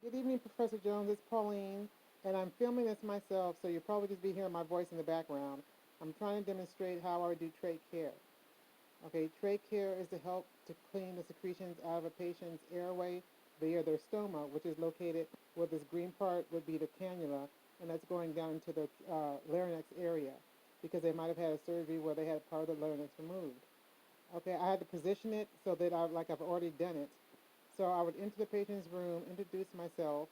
Good evening, Professor Jones. It's Pauline, and I'm filming this myself, so you'll probably just be hearing my voice in the background. I'm trying to demonstrate how I do trach care. Okay, trach care is to help to clean the secretions out of a patient's airway via their stoma, which is located where this green part would be the cannula, and that's going down into the larynx area because they might have had a surgery where they had part of the larynx removed. Okay, I had to position it so that like I've already done it. So I would enter the patient's room, introduce myself,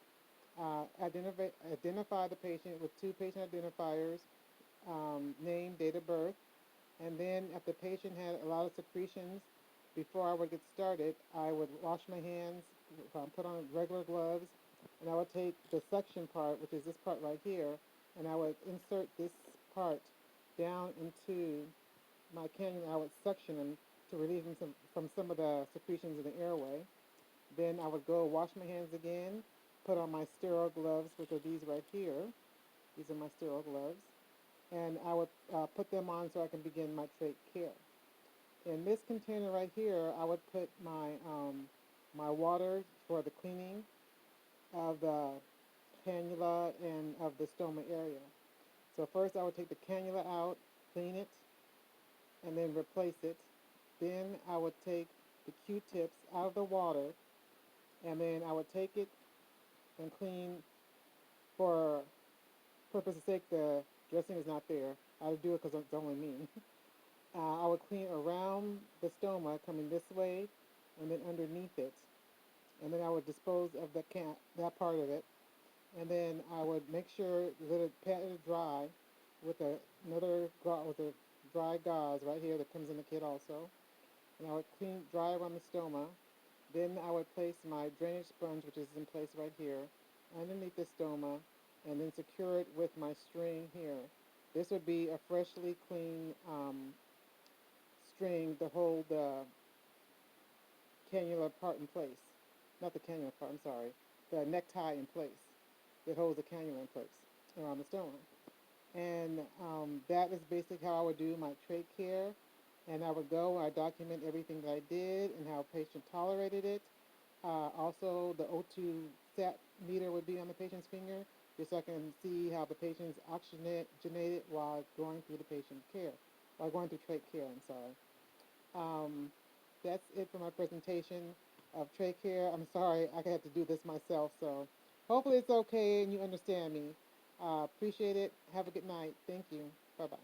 identify the patient with two patient identifiers, name, date of birth, and then if the patient had a lot of secretions, before I would get started, I would wash my hands, put on regular gloves, and I would take the suction part, which is this part right here, and I would insert this part down into my cannula. I would suction them to relieve them from some of the secretions in the airway. Then I would go wash my hands again, put on my sterile gloves, which are these right here. These are my sterile gloves. And I would put them on so I can begin my trach care. In this container right here, I would put my water for the cleaning of the cannula and of the stoma area. So first I would take the cannula out, clean it, and then replace it. Then I would take the Q-tips out of the water, and then I would take it and clean. For purpose's sake, the dressing is not there. I would do it because it's only me. I would clean around the stoma, coming this way, and then underneath it, and then I would dispose of that part of it, and then I would make sure that it patted dry with with a dry gauze right here that comes in the kit also, and I would clean dry around the stoma. Then I would place my drainage sponge, which is in place right here, underneath the stoma, and then secure it with my string here. This would be a freshly clean string to hold the cannula part in place. Not the cannula part, I'm sorry. The necktie in place that holds the cannula in place around the stoma. And that is basically how I would do my trach care. And I would go, I document everything that I did and how the patient tolerated it. Also, the O2 sat meter would be on the patient's finger, just so I can see how the patient's oxygenated while going through the patient care, while going through trach care, I'm sorry. That's it for my presentation of trach care. I'm sorry I had to do this myself, so hopefully it's okay and you understand me. Appreciate it. Have a good night. Thank you. Bye-bye.